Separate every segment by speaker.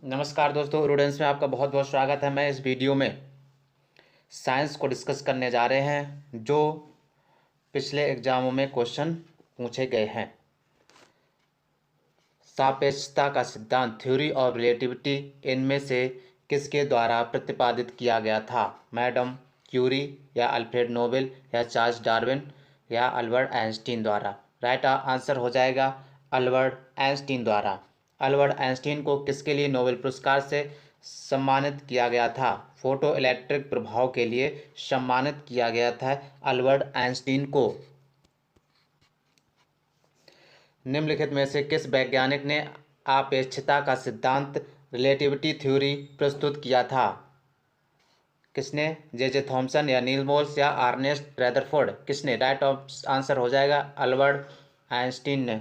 Speaker 1: नमस्कार दोस्तों, रूडेंस में आपका बहुत बहुत स्वागत है। मैं इस वीडियो में साइंस को डिस्कस करने जा रहे हैं जो पिछले एग्जामों में क्वेश्चन पूछे गए हैं। सापेक्षता का सिद्धांत, थ्योरी ऑफ रिलेटिविटी, इनमें से किसके द्वारा प्रतिपादित किया गया था? मैडम क्यूरी या अल्फ्रेड नोबेल या चार्ल्स डार्विन या अल्बर्ट आइंस्टीन द्वारा? राइट आंसर हो जाएगा अल्बर्ट आइंस्टीन द्वारा। अल्बर्ट आइंस्टीन को किसके लिए नोबेल पुरस्कार से सम्मानित किया गया था? फोटो इलेक्ट्रिक प्रभाव के लिए सम्मानित किया गया था अल्बर्ट आइंस्टीन को। निम्नलिखित में से किस वैज्ञानिक ने आपेक्षिकता का सिद्धांत, रिलेटिविटी थ्योरी प्रस्तुत किया था? किसने? जे थॉमसन या नील बोर्स या अर्नेस्ट रदरफोर्ड? किसने? राइट आंसर हो जाएगा अल्बर्ट आइंस्टीन ने।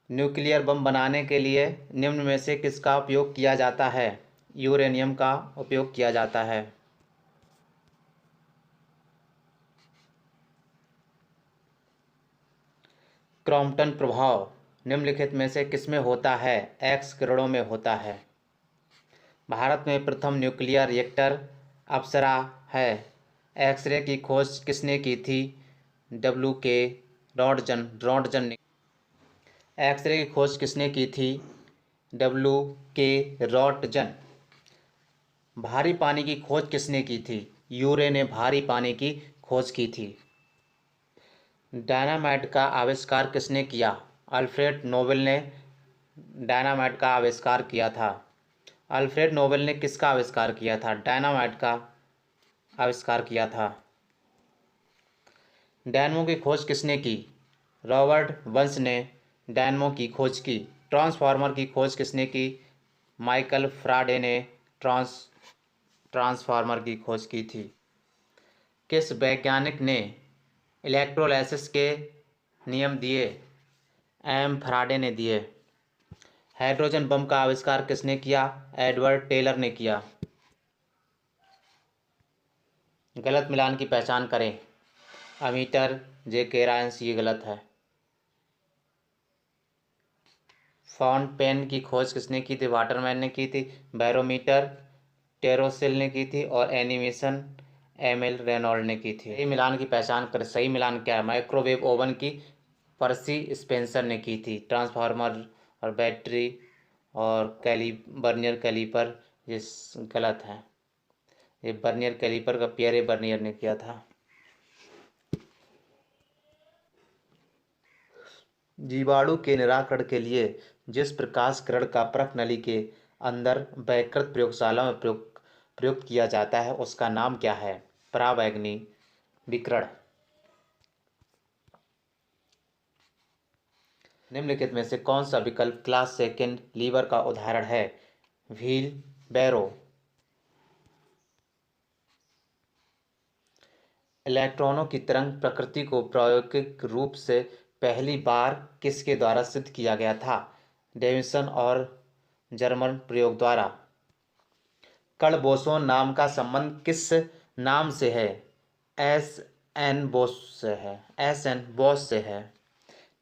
Speaker 1: न्यूक्लियर बम बनाने के लिए निम्न में से किसका उपयोग किया जाता है? यूरेनियम का उपयोग किया जाता है। क्रॉम्पटन प्रभाव निम्नलिखित में से किसमें होता है? एक्स किरणों में होता है। भारत में प्रथम न्यूक्लियर रिएक्टर अप्सरा है। एक्सरे की खोज किसने की थी? W.K. रॉन्टजन ने। एक्सरे की खोज किसने की थी? W.K. रॉन्टजन। भारी पानी की खोज किसने की थी? यूरे ने भारी पानी की खोज की थी। डायनामाइट का आविष्कार किसने किया? अल्फ्रेड नोबेल ने डायनामाइट का आविष्कार किया था। अल्फ्रेड नोबेल ने किसका आविष्कार किया था? डायनामाइट का आविष्कार किया था। डायनमो की खोज किसने की? रॉबर्ट वंश ने डायनमो की खोज की। ट्रांसफार्मर की खोज किसने की? माइकल फ्राडे ने ट्रांसफार्मर की खोज की थी। किस वैज्ञानिक ने इलेक्ट्रोलाइसिस के नियम दिए? एम फ्राडे ने दिए। हाइड्रोजन बम का आविष्कार किसने किया? एडवर्ड टेलर ने किया। गलत मिलान की पहचान करें। अमीटर, जे केरायंस, ये गलत है। फाउंट पेन की खोज किसने की थी? वाटरमैन ने की थी। बैरोमीटर टेरोसिल ने की थी और एनिमेशन एमएल रेनॉल्ड ने की थी। सही मिलान की पहचान करें। सही मिलान क्या है? माइक्रोवेव ओवन की पर्सी स्पेंसर ने की थी। ट्रांसफार्मर और बैटरी और बर्नियर कैलीपर ये गलत है। ये बर्नियर कैलीपर का पियरे बर्नियर ने किया था। जीवाणु के निराकरण के लिए जिस प्रकाश किरण का परख नली के अंदर वैकृत प्रयोगशाला में प्रयुक्त किया जाता है उसका नाम क्या है? पराबैंगनी विकिरण। निम्नलिखित में से कौन सा विकल्प क्लास सेकेंड लीवर का उदाहरण है? व्हील बैरो। इलेक्ट्रॉनों की तरंग प्रकृति को प्रायोगिक रूप से पहली बार किसके द्वारा सिद्ध किया गया था? डेविसन और जर्मन प्रयोग द्वारा। कण बोसोन नाम का संबंध किस नाम से है? एस.एन. बोस से है। एस.एन. बोस से है।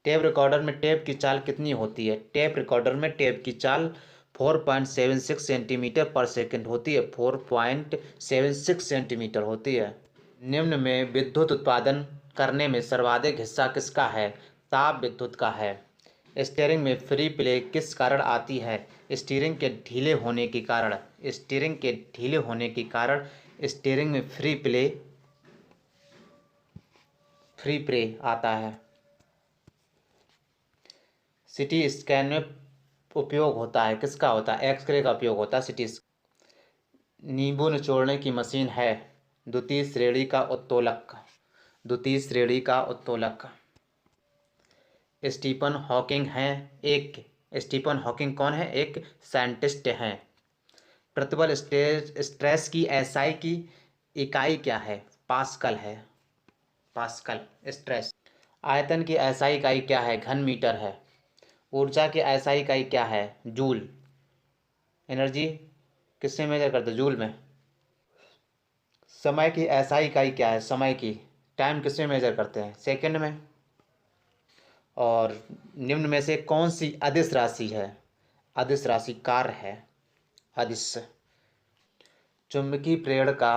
Speaker 1: टेप रिकॉर्डर में टेप की चाल कितनी होती है? टेप रिकॉर्डर में टेप की चाल 4.76 सेंटीमीटर पर सेकंड होती है। 4.76 सेंटीमीटर होती है। निम्न में विद्युत उत्पादन करने में सर्वाधिक हिस्सा किसका है? ताप विद्युत का है। स्टीयरिंग में फ्री प्ले किस कारण आती है? स्टीयरिंग के ढीले होने के कारण। स्टीयरिंग के ढीले होने के कारण स्टीयरिंग में फ्री प्ले आता है। सिटी स्कैन में उपयोग होता है किसका होता है? एक्सरे का उपयोग होता है सिटी स्कैन। नींबू निचोड़ने की मशीन है। द्वितीय श्रेणी का उत्तोलक। द्वितीय श्रेणी का उत्तोलक। स्टीफन हॉकिंग हैं एक। स्टीफन हॉकिंग कौन है? एक साइंटिस्ट हैं। प्रतिबल स्ट्रेस की एसआई की इकाई क्या है? पास्कल है। Pascal stress. आयतन की एसआई इकाई क्या है? घन मीटर है। ऊर्जा की एसआई इकाई क्या है? जूल। एनर्जी किससे मेजर करते हैं? जूल में। समय की एसआई इकाई क्या है? समय की टाइम किससे मेजर करते हैं? सेकंड में। और निम्न में से कौन सी अदिश राशि है? अदिश राशि कार्य है। अदिश। चुंबकीय प्रेरण का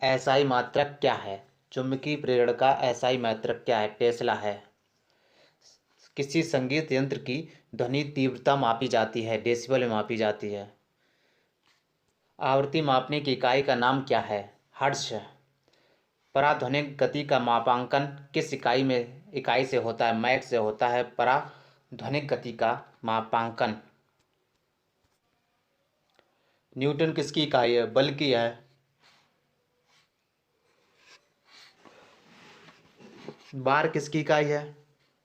Speaker 1: एसआई मात्रक क्या है? चुंबकीय प्रेरण का एसआई मात्रक क्या है? टेस्ला है। किसी संगीत यंत्र की ध्वनि तीव्रता मापी जाती है, डेसिबल में मापी जाती है। आवृत्ति मापने की इकाई का नाम क्या है? हर्ट्ज। पराध्वनिक गति का मापांकन किस इकाई से होता है? मैक से होता है पराध्वनिक गति का मापांकन। न्यूटन किसकी इकाई है? बल की है। बार किसकी इकाई है?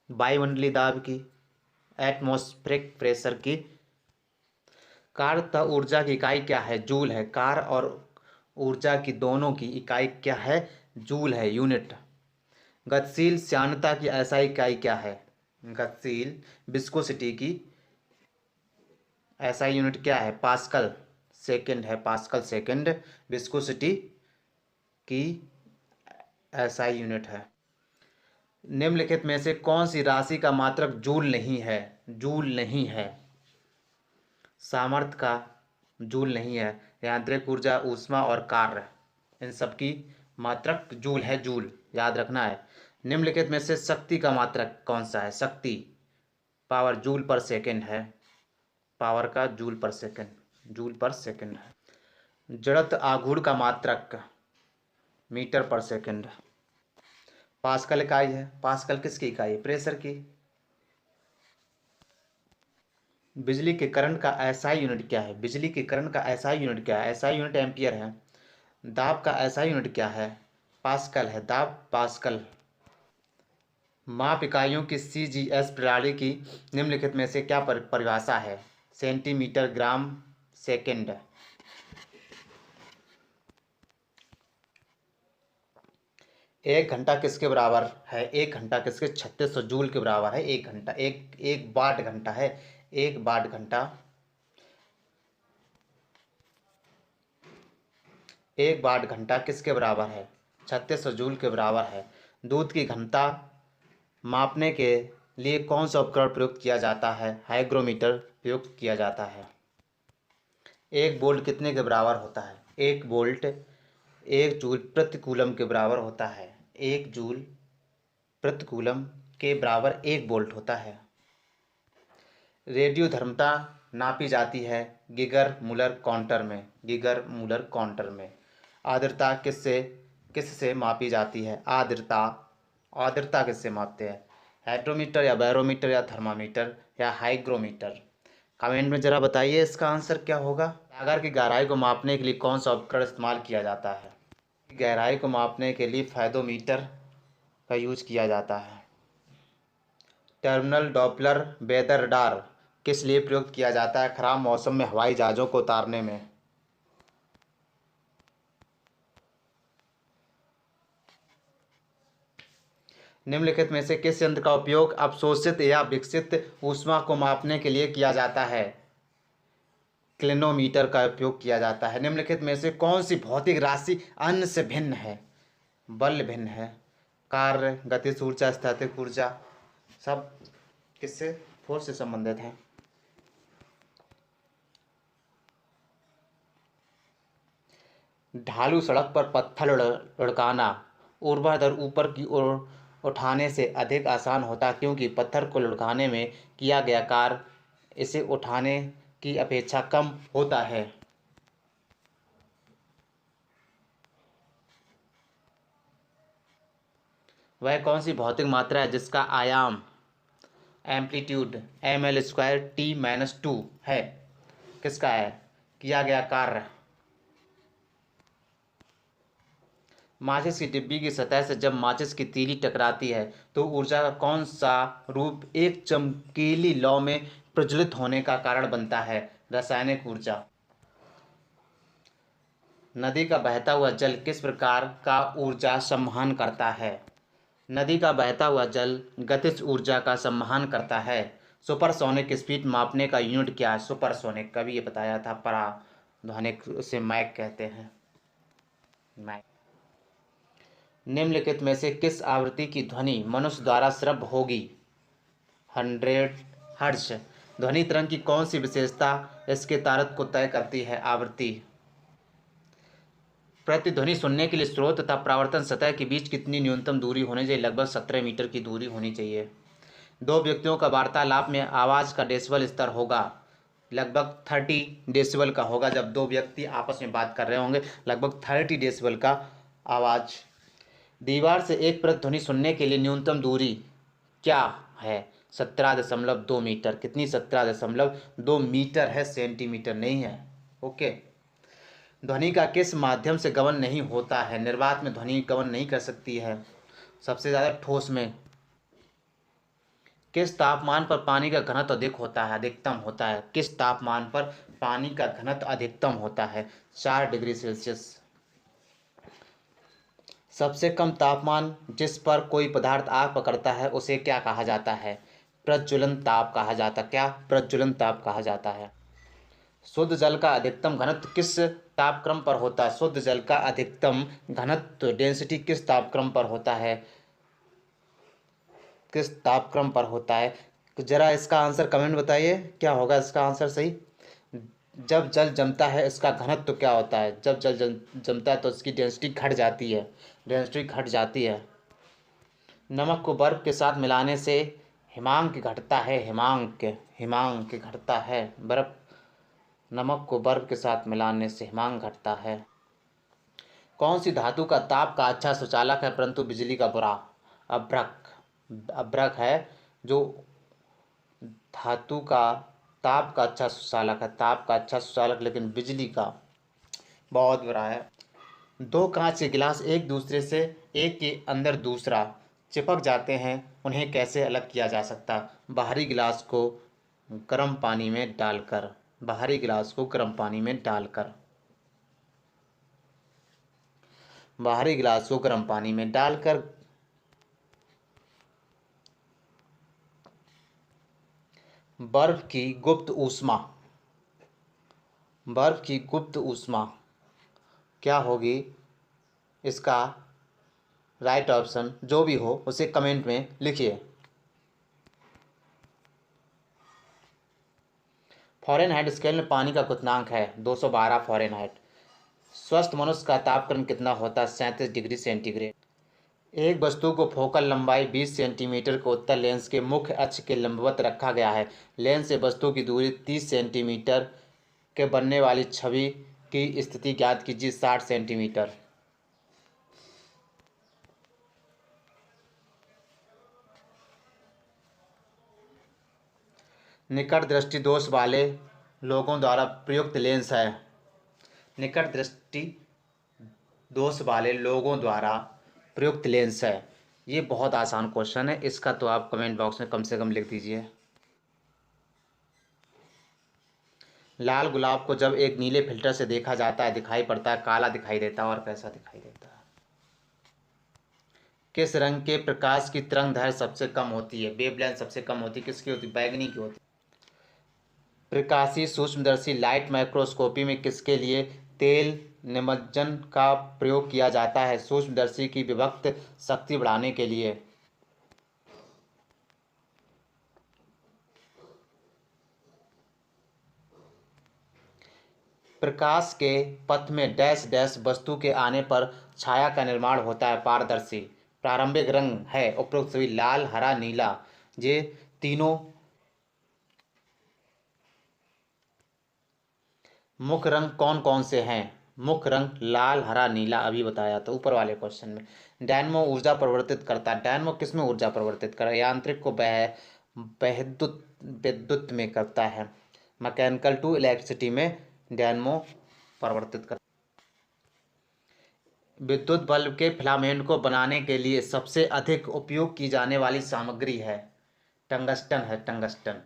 Speaker 1: वायुमंडलीय दाब की, एटमॉस्फेरिक प्रेशर की। कार्य तथा ऊर्जा की इकाई क्या है? जूल है। कार्य और ऊर्जा की दोनों की इकाई क्या है? जूल है, यूनिट। गतिशील श्यानता की ऐसा इकाई क्या है? गतिशील विस्कोसिटी की ऐसा यूनिट क्या है? पास्कल सेकंड है। पास्कल सेकंड विस्कोसिटी की ऐसा यूनिट है। निम्नलिखित में से कौन सी राशि का मात्रक जूल नहीं है? जूल नहीं है। सामर्थ्य का जूल नहीं है। यांत्रिक ऊर्जा, ऊष्मा और कार्य, इन सब की मात्रक जूल है। जूल याद रखना है। निम्नलिखित में से शक्ति का मात्रक कौन सा है? शक्ति पावर जूल पर सेकंड है। पावर का जूल पर सेकंड है। जड़त्व आघूर्ण का मात्रक मीटर पर सेकंड। पास्कल इकाई है। पास्कल किसकी इकाई है? प्रेशर की। बिजली के करंट का एसआई यूनिट क्या है? बिजली के करंट का एसआई यूनिट क्या है? एसआई यूनिट एम्पियर है। दाब का एसआई यूनिट क्या है? पास्कल है। दाब पास्कल। माप इकाइयों की सीजीएस प्रणाली की निम्नलिखित में से क्या परिभाषा है? सेंटीमीटर, ग्राम, सेकंड। एक घंटा किसके बराबर है? एक घंटा किसके? 3600 जूल के बराबर है। एक घंटा, एक वाट घंटा है। एक वाट घंटा, एक वाट घंटा किसके बराबर है? 3600 जूल के बराबर है। दूध की घनता मापने के लिए कौन सा उपकरण प्रयुक्त किया जाता है? हाइग्रोमीटर प्रयुक्त किया जाता है। एक वोल्ट कितने के बराबर होता है? एक वोल्ट 1 जूल प्रति कूलम के बराबर होता है। 1 जूल प्रति कूलम के बराबर 1 वोल्ट होता है। रेडियो धर्मता नापी जाती है गीगर मूलर काउंटर में। गीगर मूलर काउंटर में। आर्द्रता किससे मापी जाती है? आर्द्रता किससे मापते हैं? हाइड्रोमीटर या बैरोमीटर या थर्मामीटर या हाइग्रोमीटर? कमेंट में ज़रा बताइए इसका आंसर क्या होगा। सागर की गहराई को मापने के लिए कौन सा उपकरण इस्तेमाल किया जाता है? गहराई को मापने के लिए फायदोमीटर का यूज किया जाता है। टर्मिनल डॉपलर वेदर रडार किस लिए प्रयुक्त किया जाता है? खराब मौसम में हवाई जहाज़ों को उतारने में। निम्नलिखित में से किस यंत्र का उपयोग अवशोषित या विकसित ऊष्मा को मापने के लिए किया जाता है? क्लिनोमीटर का उपयोग किया जाता है। निम्नलिखित में से कौन सी भौतिक राशि अन्य से भिन्न है? बल भिन्न है। कार्य, गतिज ऊर्जा, स्थैतिक ऊर्जा, सब किससे? फोर्स से संबंधित है। ढालू सड़क पर पत्थर लुढ़काना ऊर्ध्वाधर ऊपर की ओर उठाने से अधिक आसान होता है, क्योंकि पत्थर को लुढ़काने में किया गया कार्य इसे उठाने की अपेक्षा कम होता है। वह कौन सी भौतिक मात्रा है जिसका आयाम एम्पलीट्यूड ml²T-2 है? किसका है? किया गया कार्य। माचिस की डिब्बी की सतह से जब माचिस की तीली टकराती है तो ऊर्जा का कौन सा रूप एक चमकीली लौ में प्रज्वलित होने का कारण बनता है? रासायनिक ऊर्जा। नदी का बहता हुआ जल किस प्रकार का ऊर्जा संवहन करता है? नदी का बहता हुआ जल गतिज ऊर्जा का संवहन करता है। सुपरसोनिक स्पीड मापने का यूनिट क्या है? सुपरसोनिक कभी ये बताया था, पराध्वनिक से मैक कहते हैं। मैक। निम्नलिखित में से किस आवृत्ति की ध्वनि मनुष्य द्वारा श्रव्य होगी? 100 हर्ट्ज। ध्वनि तरंग की कौन सी विशेषता इसके तारत को तय करती है? आवृत्ति। प्रतिध्वनि सुनने के लिए स्रोत तथा परावर्तन सतह के बीच कितनी न्यूनतम दूरी होनी चाहिए? लगभग 17 मीटर की दूरी होनी चाहिए। दो व्यक्तियों का वार्तालाप में आवाज़ का डेसिबल स्तर होगा, लगभग 30 डेसिबल का होगा। जब दो व्यक्ति आपस में बात कर रहे होंगे, लगभग 30 डेसिबल का आवाज़। दीवार से एक प्रतिध्वनि सुनने के लिए न्यूनतम दूरी क्या है? 17.2 मीटर। कितनी? 17.2 मीटर है, सेंटीमीटर नहीं है। ओके। ध्वनि का किस माध्यम से गमन नहीं होता है? निर्वात में ध्वनि गमन नहीं कर सकती है। सबसे ज़्यादा ठोस में। किस तापमान पर पानी का घनत्व अधिक होता है, अधिकतम होता है? किस तापमान पर पानी का घनत्व अधिकतम होता है? 4 डिग्री सेल्सियस। सबसे कम तापमान जिस पर कोई पदार्थ आग पकड़ता है उसे क्या कहा जाता है? प्रज्वलन ताप कहा जाता है। क्या? प्रज्वलन ताप कहा जाता है। शुद्ध जल का अधिकतम घनत्व किस तापक्रम पर होता है? शुद्ध जल का अधिकतम घनत्व डेंसिटी किस तापक्रम पर होता है? किस तापक्रम पर होता है? जरा इसका आंसर कमेंट बताइए, क्या होगा इसका आंसर सही? जब जल जमता है इसका घनत्व क्या होता है? जब जल जमता है तो इसकी डेंसिटी घट जाती है, डेंसिटी घट जाती है। नमक को बर्फ के साथ मिलाने से हिमांक घटता है, हिमांक घटता है। बर्फ, नमक को बर्फ के साथ मिलाने से हिमांक घटता है। कौन सी धातु का ताप का अच्छा सुचालक है परंतु बिजली का बुरा? अभ्रक। अभ्रक है जो धातु का ताप का अच्छा सुचालक है, ताप का अच्छा सुचालक, लेकिन बिजली का बहुत बुरा है। दो कांच के गिलास एक दूसरे से एक के अंदर दूसरा चिपक जाते हैं, उन्हें कैसे अलग किया जा सकता? बाहरी गिलास को गर्म पानी में डालकर, बाहरी गिलास को गर्म पानी में डालकर, बाहरी गिलास को गर्म पानी में डालकर। बर्फ की गुप्त ऊष्मा, बर्फ की गुप्त ऊष्मा क्या होगी? इसका राइट ऑप्शन जो भी हो उसे कमेंट में लिखिए। फ़ारेनहाइट स्केल में पानी का क्वथनांक है 212 फ़ारेनहाइट। स्वस्थ मनुष्य का तापक्रम कितना होता है? 37 डिग्री सेंटीग्रेड। एक वस्तु को फोकल लंबाई 20 सेंटीमीटर को उत्तल लेंस के मुख्य अक्ष के लंबवत रखा गया है। लेंस से वस्तु की दूरी 30 सेंटीमीटर के बनने वाली छवि की स्थिति ज्ञात कीजिए। 60 सेंटीमीटर। निकट दृष्टि दोष वाले लोगों द्वारा प्रयुक्त लेंस है। निकट दृष्टि दोष वाले लोगों द्वारा प्रयुक्त लेंस है। ये बहुत आसान क्वेश्चन है, इसका तो आप कमेंट बॉक्स में कम से कम लिख दीजिए। लाल गुलाब को जब एक नीले फिल्टर से देखा जाता है दिखाई पड़ता है, काला दिखाई देता है और कैसा दिखाई देता है? किस रंग के प्रकाश की तरंग दैर्घ्य सबसे कम होती है? वेवलेंथ सबसे कम होती है, किसकी होती है? बैंगनी की होती है। प्रकाशीय सूक्ष्मदर्शी लाइट माइक्रोस्कोपी में किसके लिए तेल निमज्जन का प्रयोग किया जाता है? सूक्ष्मदर्शी की विभक्त शक्ति बढ़ाने के लिए। प्रकाश के पथ में डैश डैश वस्तु के आने पर छाया का निर्माण होता है। पारदर्शी। प्रारंभिक रंग है उपरोक्त सभी लाल, हरा, नीला। ये तीनों मुख्य रंग कौन कौन से हैं? मुख्य रंग लाल, हरा, नीला अभी बताया था ऊपर वाले क्वेश्चन में। डायनमो ऊर्जा परिवर्तित करता है। डायनमो किस में ऊर्जा परिवर्तित कर? यांत्रिक को विद्युत विद्युत में करता है। मैकेनिकल टू इलेक्ट्रिसिटी में डायनमो परिवर्तित करता है। विद्युत बल्ब के फिलामेंट को बनाने के लिए सबसे अधिक उपयोग की जाने वाली सामग्री है टंगस्टन है, टंगस्टन।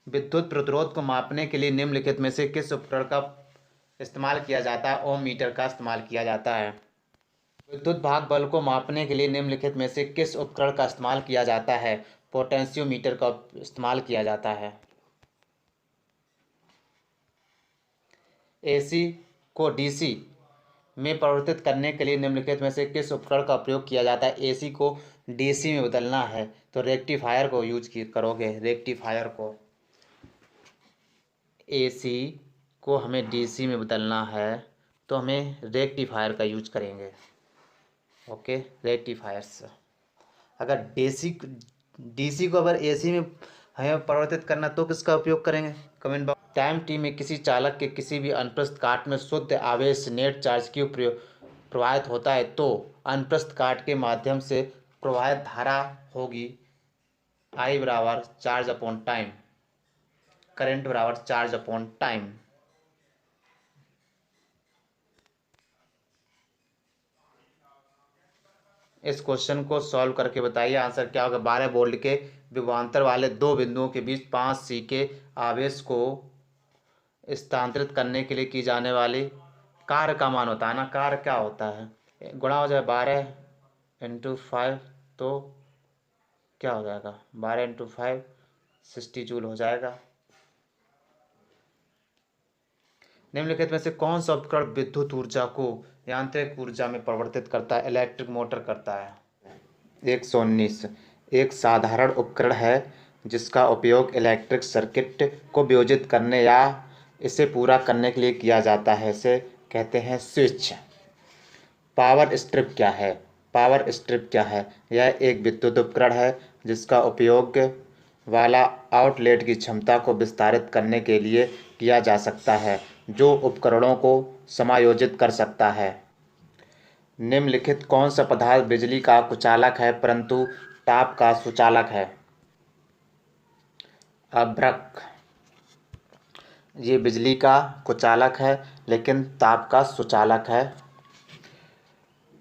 Speaker 1: विद्युत प्रतिरोध को मापने के लिए निम्नलिखित में से किस उपकरण का इस्तेमाल किया जाता है? ओम मीटर का इस्तेमाल किया जाता है। विद्युत भाग बल को मापने के लिए निम्नलिखित में से किस उपकरण का इस्तेमाल किया जाता है? पोटेंशियोमीटर का इस्तेमाल किया जाता है। एसी को डीसी में परिवर्तित करने के लिए निम्नलिखित में से किस उपकरण का प्रयोग किया जाता है? एसी को डीसी में बदलना है तो रेक्टिफायर को यूज करोगे। रेक्टिफायर को, एसी को हमें डीसी में बदलना है तो हमें रेक्टिफायर का यूज करेंगे। Okay, rectifiers. अगर डीसी को अगर एसी में हमें परिवर्तित करना तो किसका उपयोग करेंगे? Comment box. टाइम टी में किसी चालक के किसी भी अनुप्रस्थ काट में शुद्ध आवेश नेट चार्ज क्यों प्रवाहित होता है तो अनुप्रस्थ काट के माध्यम से प्रवाहित धारा होगी I बराबर चार्ज अपॉन टाइम, करंट बराबर चार्ज अपॉन टाइम। इस क्वेश्चन को सॉल्व करके बताइए आंसर क्या होगा। 12 वोल्ट के विभवांतर वाले दो बिंदुओं के बीच 5 सी के आवेश को स्थानांतरित करने के लिए की जाने वाली कार्य का मान होता है ना। कार्य क्या होता है? गुणा हो जाए 12 × 5 तो क्या हो जाएगा? 12 × 5 60 जूल हो जाएगा। निम्नलिखित में से कौन सा उपकरण विद्युत ऊर्जा को यांत्रिक ऊर्जा में परिवर्तित करता है? इलेक्ट्रिक मोटर करता है। 119 एक साधारण उपकरण है जिसका उपयोग इलेक्ट्रिक सर्किट को वियोजित करने या इसे पूरा करने के लिए किया जाता है, इसे कहते हैं स्विच। पावर स्ट्रिप क्या है? पावर स्ट्रिप क्या है? यह एक विद्युत उपकरण है जिसका उपयोग वाला आउटलेट की क्षमता को विस्तारित करने के लिए किया जा सकता है, जो उपकरणों को समायोजित कर सकता है। निम्नलिखित कौन सा पदार्थ बिजली का कुचालक है परंतु ताप का सुचालक है? अभ्रक। ये बिजली का कुचालक है लेकिन ताप का सुचालक है।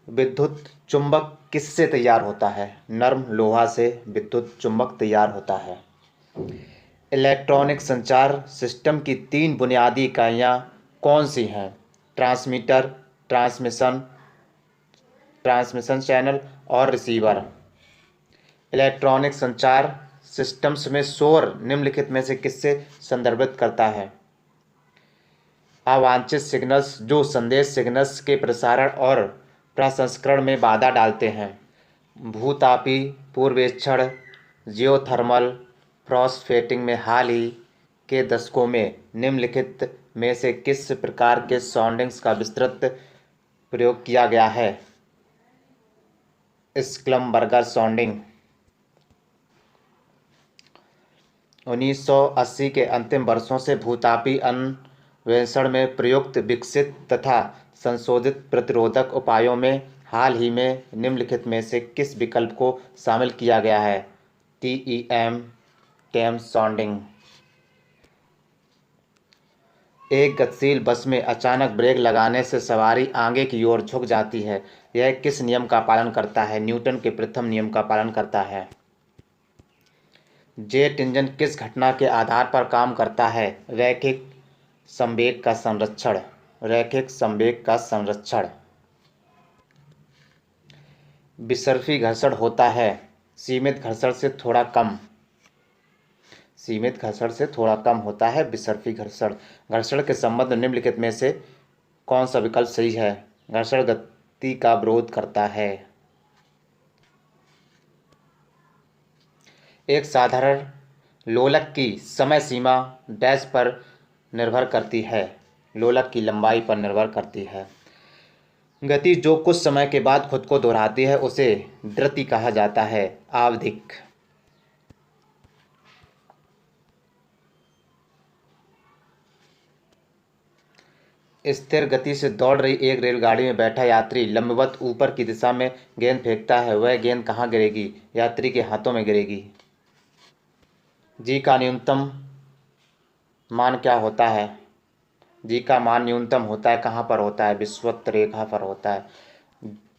Speaker 1: विद्युत चुंबक किससे तैयार होता है? नरम लोहा से विद्युत चुंबक तैयार होता है। इलेक्ट्रॉनिक संचार सिस्टम की 3 बुनियादी इकाइयाँ कौन सी हैं? ट्रांसमीटर, ट्रांसमिशन चैनल और रिसीवर। इलेक्ट्रॉनिक संचार सिस्टम्स में शोर निम्नलिखित में से किससे संदर्भित करता है? अवांछित सिग्नल्स जो संदेश सिग्नल्स के प्रसारण और प्रसंस्करण में बाधा डालते हैं। भूतापी पूर्वेक्षण, जियोथर्मल फ्रॉस्टफेटिंग में हाल ही के दशकों में निम्नलिखित में से किस प्रकार के सॉन्डिंग्स का विस्तृत प्रयोग किया गया है? स्क्लम्बर्गर सॉन्डिंग। 1980 के अंतिम वर्षों से भूतापी अन्वेषण में प्रयुक्त विकसित तथा संशोधित प्रतिरोधक उपायों में हाल ही में निम्नलिखित में से किस विकल्प को शामिल किया गया है? टेम सॉन्डिंग। एक गतिशील बस में अचानक ब्रेक लगाने से सवारी आगे की ओर झुक जाती है। यह किस नियम का पालन करता है? न्यूटन के प्रथम नियम का पालन करता है। जेट इंजन किस घटना के आधार पर काम करता है? रैखिक संवेग का संरक्षण। रैखिक संवेग का संरक्षण। विसर्पी घर्षण होता है सीमित घर्षण से थोड़ा कम। सीमित घर्षण से थोड़ा कम होता है विसर्पी घर्षण। घर्षण के संबंध निम्नलिखित में से कौन सा विकल्प सही है? घर्षण गति का विरोध करता है। एक साधारण लोलक की समय सीमा डैश पर निर्भर करती है। लोलक की लंबाई पर निर्भर करती है। गति जो कुछ समय के बाद खुद को दोहराती है उसे द्रुति कहा जाता है। आवधिक। स्थिर गति से दौड़ रही एक रेलगाड़ी में बैठा यात्री लंबवत ऊपर की दिशा में गेंद फेंकता है। वह गेंद कहाँ गिरेगी? यात्री के हाथों में गिरेगी। जी का न्यूनतम मान क्या होता है? जी का मान न्यूनतम होता है कहाँ पर होता है? विषुवत रेखा पर होता है।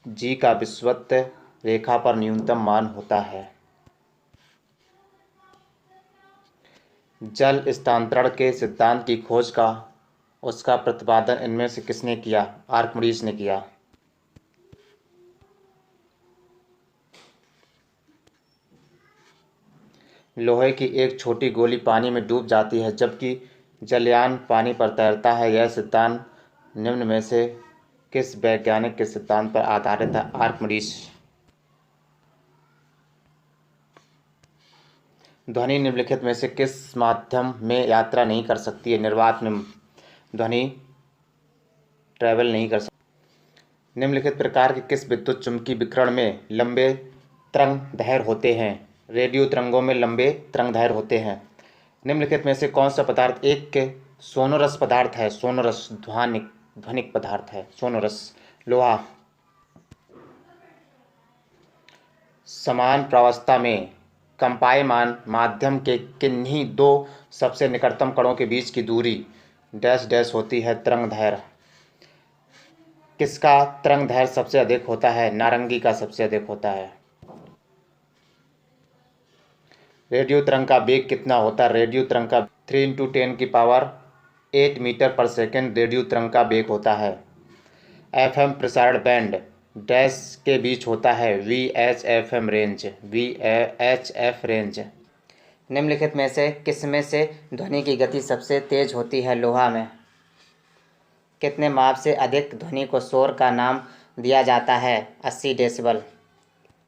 Speaker 1: जी का विषुवत रेखा पर न्यूनतम मान होता है। जल स्थानांतरण के सिद्धांत की खोज का उसका प्रतिपादन इनमें से किसने किया? आर्किमिडीज ने किया। लोहे की एक छोटी गोली पानी में डूब जाती है जबकि जलयान पानी पर तैरता है। यह सिद्धांत निम्न में से किस वैज्ञानिक के सिद्धांत पर आधारित है? आर्किमिडीज। ध्वनि निम्नलिखित में से किस माध्यम में यात्रा नहीं कर सकती है? निर्वात में ध्वनि ट्रैवल नहीं कर सकती। निम्नलिखित प्रकार के किस विद्युत चुम्बकीय विकिरण में लंबे तरंगदैर्घ्य होते हैं? रेडियो तरंगों में लंबे तरंगदैर्घ्य होते हैं। निम्नलिखित में से कौन सा पदार्थ एक के सोनोरस पदार्थ है? सोनोरस ध्वनिक पदार्थ है सोनोरस। लोहा। समान प्रावस्था में कंपायमान माध्यम के किन्हीं दो सबसे निकटतम कणों के बीच की दूरी डैश डैश होती है? तरंगदैर्घ्य। किसका तरंगदैर्घ्य सबसे अधिक होता है? नारंगी का सबसे अधिक होता है। रेडियो तरंग का वेग कितना होता है? रेडियो तरंग का 3 × 10⁸ मीटर पर सेकेंड रेडियो तरंग का वेग होता है। एफएम प्रसारण बैंड डैश के बीच होता है? VHF range. निम्नलिखित में से किसमें से ध्वनि की गति सबसे तेज होती है? लोहा में। कितने माप से अधिक ध्वनि को शोर का नाम दिया जाता है? 80 डेसिबल।